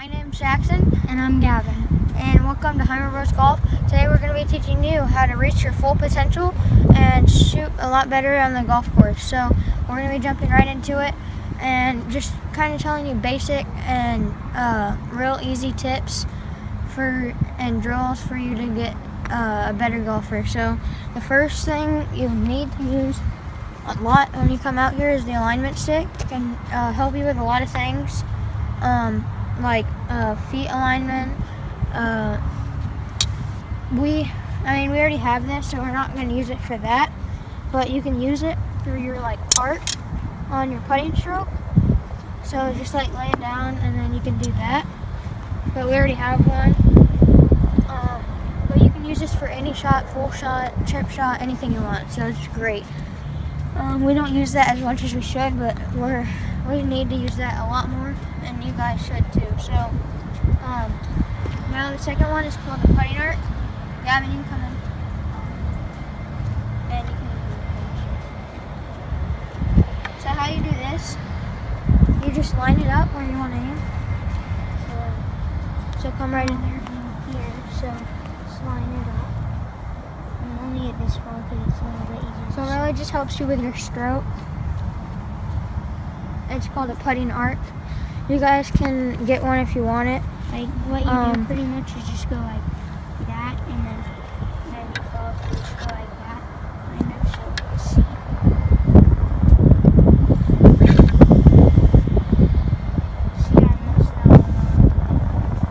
My name's Jackson. And I'm Gavin. And welcome to Hymer Golf. Today we're going to be teaching you how to reach your full potential and shoot a lot better on the golf course. So we're going to be jumping right into it and just kind of telling you basic and real easy tips and drills for you to get a better golfer. So the first thing you need to use a lot when you come out here is the alignment stick. It can help you with a lot of things. Like feet alignment. We already have this, so we're not going to use it for that. But you can use it through your arc on your putting stroke. So just lay it down, and then you can do that. But we already have one. But you can use this for any shot, full shot, chip shot, anything you want. So it's great. We don't use that as much as we should, but we need to use that a lot more, and you guys should too. So now the second one is called the putting arc. Gavin, you can come in. And you can so how you do this, you just line it up where you want to aim. So come right in there. Here, so just line it up. I'm only at this one because it's a little bit easier. So it really just helps you with your stroke. It's called a putting arc. You guys can get one if you want it. Like what you do pretty much is just go like that, and then you follow through, just go like that. I know, so let's see. See, I messed that one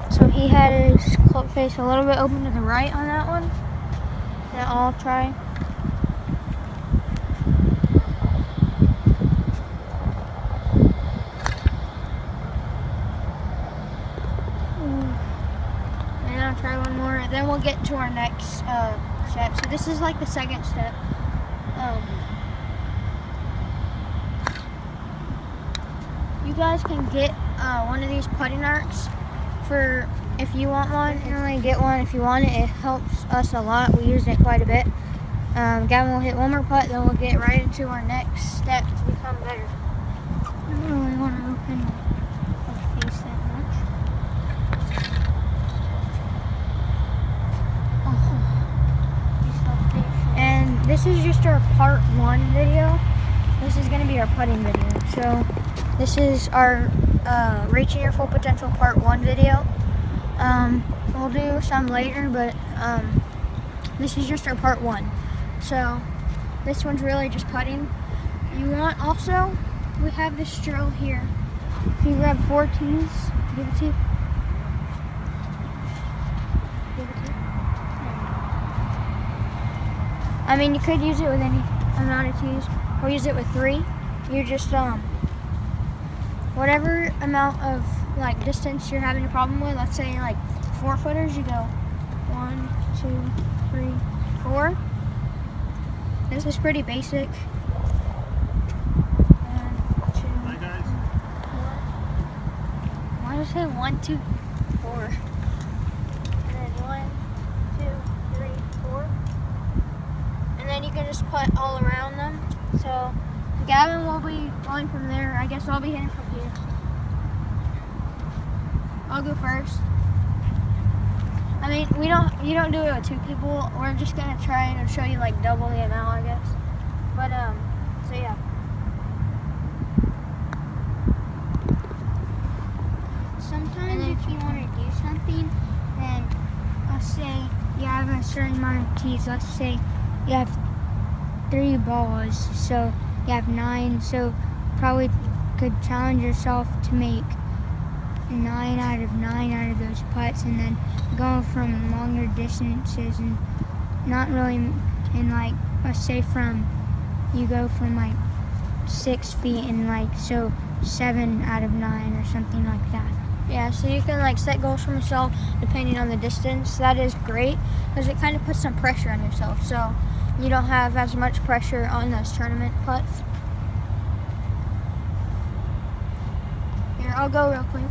up. So he had his club face a little bit open to the right on that one. And I'll try. And I'll try one more, and then we'll get to our next step. So this is like the second step. You guys can get one of these putting arcs for if you want one. You only get one if you want it. It helps us a lot. We use it quite a bit. Gavin will hit one more putt, then we'll get right into our next step to become better. I don't really want to open the face that much. And this is just our part 1 video. This is going to be our putting video. So this is our reaching your full potential part 1 video. We'll do some later, but this is just our part 1. So this one's really just putting. You want also, we have this drill here. If you grab 4 keys, give it to you. Give it to you. I mean, you could use it with any amount of keys, or use it with 3. You just whatever amount of distance you're having a problem with. Let's say 4 footers. You go 1, 2, 3, 4. This is pretty basic. 1, 2, 4. Why did I say 1, 2, 4? And then 1, 2, 3, 4. And then you can just put all around them. So Gavin will be going from there. I guess I'll be hitting from here. I'll go first. I mean, you don't do it with 2 people. We're just gonna try and show you double the amount, I guess. But so yeah. Sometimes if you want to do something, then let's say you have a certain amount of keys. Let's say you have 3 balls, so you have 9. So probably could challenge yourself to make 9 out of 9 out of those putts, and then go from longer distances, and not really in let's say you go from 6 feet and so 7 out of 9 or something like that. Yeah, so you can set goals for yourself depending on the distance. That is great because it kind of puts some pressure on yourself, so you don't have as much pressure on those tournament putts. Here, I'll go real quick.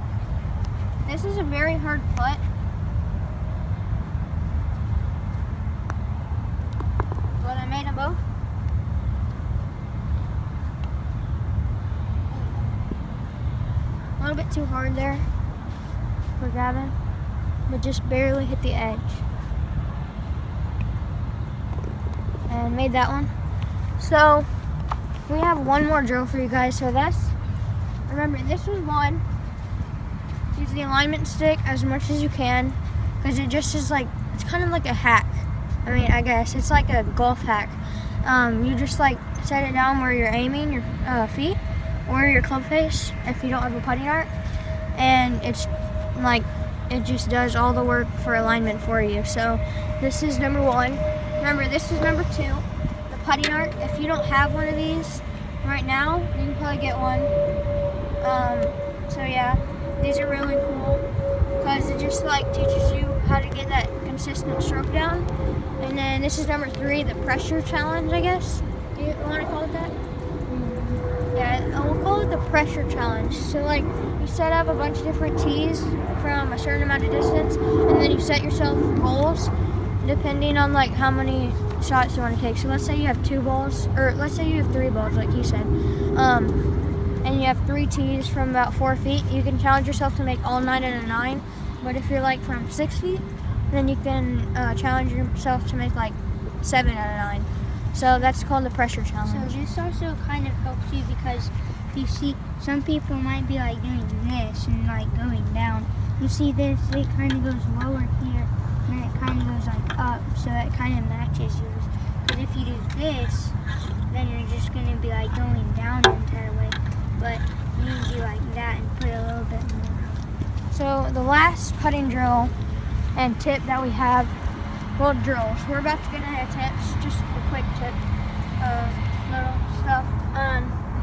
This is a very hard putt. But I made them both. A little bit too hard there. grabbing, but just barely hit the edge. And made that one. So we have one more drill for you guys. So remember, this was one. Use the alignment stick as much as you can, because it just is like, it's kind of like a hack. I mean, I guess it's like a golf hack. You just like set it down where you're aiming your feet or your club face if you don't have a putting arc, and it's like it just does all the work for alignment for you. So this is number one. Remember, this is number two, the putting arc. If you don't have one of these right now, you can probably get one. So yeah, these are really cool because it just like teaches you how to get that consistent stroke down. And then this is number three, the pressure challenge, I guess. Do you want to call it that? Yeah, we'll call it the pressure challenge. So like, you set up a bunch of different tees from a certain amount of distance, and then you set yourself goals depending on like how many shots you want to take. So let's say you have 2 balls, or let's say you have 3 balls, like he said, and you have 3 tees from about 4 feet. You can challenge yourself to make all 9 out of 9. But if you're like from 6 feet, then you can challenge yourself to make like 7 out of 9. So that's called the pressure challenge. So this also kind of helps you because you see some people might be like doing this and like going down. You see this, it kind of goes lower here and then it kind of goes like up, so it kind of matches yours. But if you do this, then you're just going to be like going down the entire way. But you need to do like that and put a little bit more. So the last putting drill and tip that we have, well, drills. We're about to get into tips, just a quick tip, little stuff.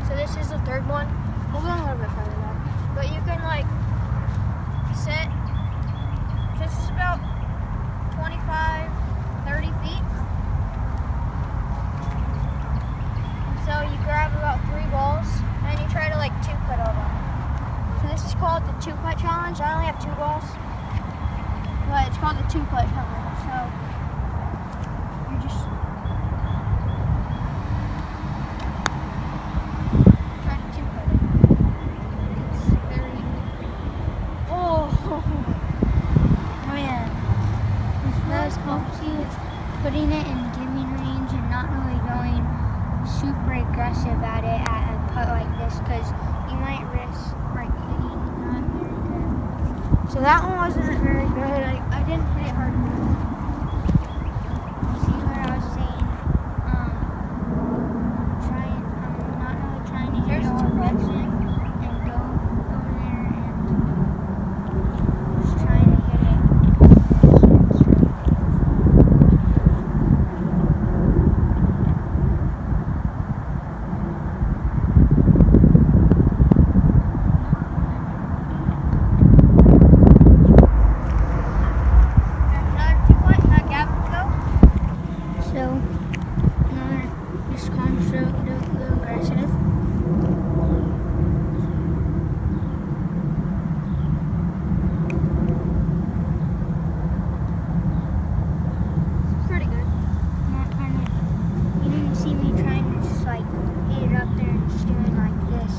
So this is the third one. We'll go a little bit further now, but you can like sit. This is about 25, 30 feet. So you grab about 3 balls and you try to like 2-putt over. So this is called the 2-putt challenge. I only have 2 balls, but it's called the 2-putt challenge. So you're just trying to 2-putt it. It's very, oh man, This helps you putting it in giving range and not really going super aggressive at it at a putt like this, because you might risk like hitting not very good. so that one wasn't very good. I didn't hit it hard enough. See what I was saying? Not really trying to hit There's all 2 putts. aggressive and go over there and just trying to hit it. Another 2-putt, not Gavin to go. So, another just calm stroke, don't go aggressive. Pretty good. Not kind of, you didn't see me trying to just like hit it up there and just doing like this.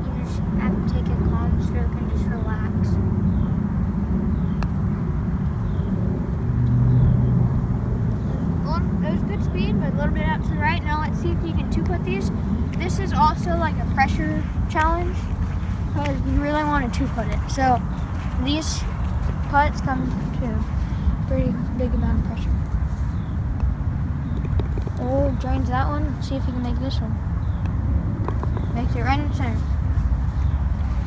You just have to take a calm stroke and just relax. Well, it was good speed, but a little bit out to the right. Now let's see if you can 2-putt these. This is also like a pressure challenge, because you really want to 2-putt it. So these putts come to a pretty big amount of pressure. Oh, drains that one. Let's see if you can make this one. Makes it right in the center.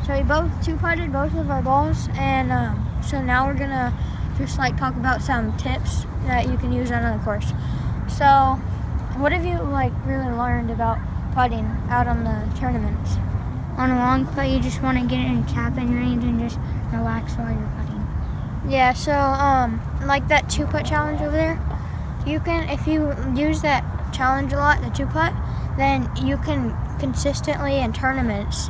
So we both 2-putted both of our balls, and so now we're gonna just like talk about some tips that you can use on the course. So, what have you like really learned about putting out on the tournaments? On a long putt, you just want to get it in tap-in range and just relax while you're putting. Yeah, so like that 2-putt challenge over there, you can, if you use that challenge a lot, the 2-putt, then you can consistently in tournaments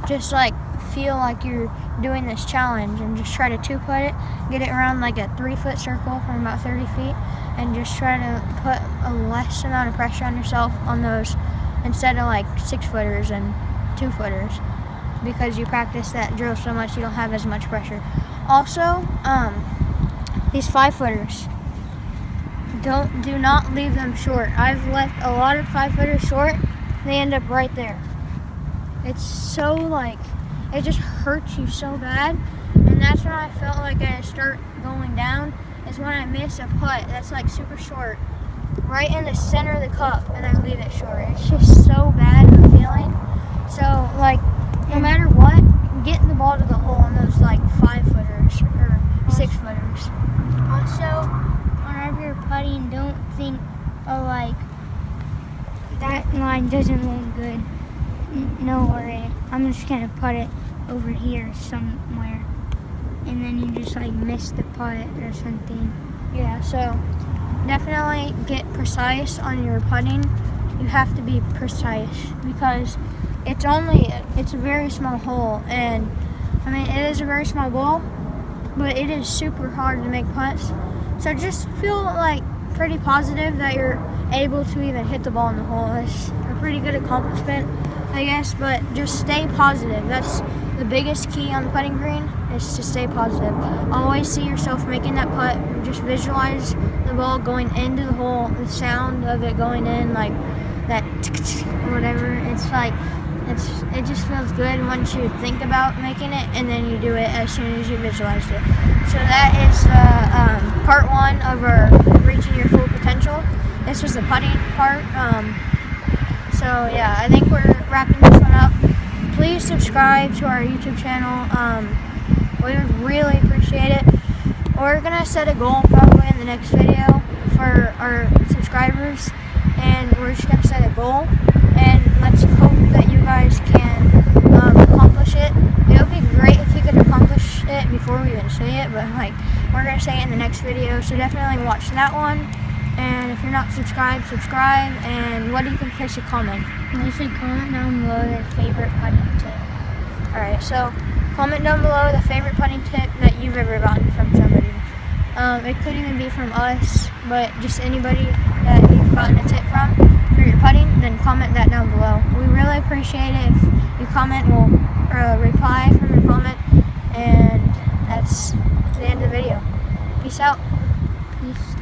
just like feel like you're doing this challenge and just try to 2-putt it, get it around like a 3-foot circle from about 30 feet, and just try to put a less amount of pressure on yourself on those instead of like 6-footers and 2-footers, because you practice that drill so much you don't have as much pressure. Also, these 5-footers, do not leave them short. I've left a lot of 5-footers short. They end up right there. It's so it just hurts you so bad. And that's when I felt like I start going down, is when I miss a putt that's super short, right in the center of the cup, and I leave it short. It's just so bad of a feeling. So no matter what, getting the ball to the hole on those 5-footers or 6-footers. Also, whenever you're putting, don't think, oh, that line doesn't look good. No worry. I'm just gonna put it over here somewhere, and then you just miss the putt or something. Yeah, so definitely get precise on your putting. You have to be precise because it's a very small hole, and it is a very small ball, but it is super hard to make putts. So just feel pretty positive that you're able to even hit the ball in the hole. It's a pretty good accomplishment, I guess, but just stay positive. That's the biggest key on the putting green, is to stay positive. Always see yourself making that putt. Just visualize the ball going into the hole, the sound of it going in, that or whatever. It just feels good once you think about making it, and then you do it as soon as you visualized it. So that is part 1 of our reaching your full potential. This was the putting part. So yeah, I think we're wrapping this one up. Please subscribe to our YouTube channel. We would really appreciate it. We're gonna set a goal probably in the next video for our subscribers, and we're just gonna set a goal, and let's hope that you guys can accomplish it. It would be great if you could accomplish it before we even say it, but we're gonna say it in the next video, so definitely watch that one. And if you're not subscribed, subscribe. And what do you think? Place a comment. They should comment down below their favorite putting tip. Alright, so comment down below the favorite putting tip that you've ever gotten from somebody. It could even be from us, but just anybody that you've gotten a tip from for your putting, then comment that down below. We really appreciate it. If you comment, we'll reply from your comment. And that's the end of the video. Peace out. Peace.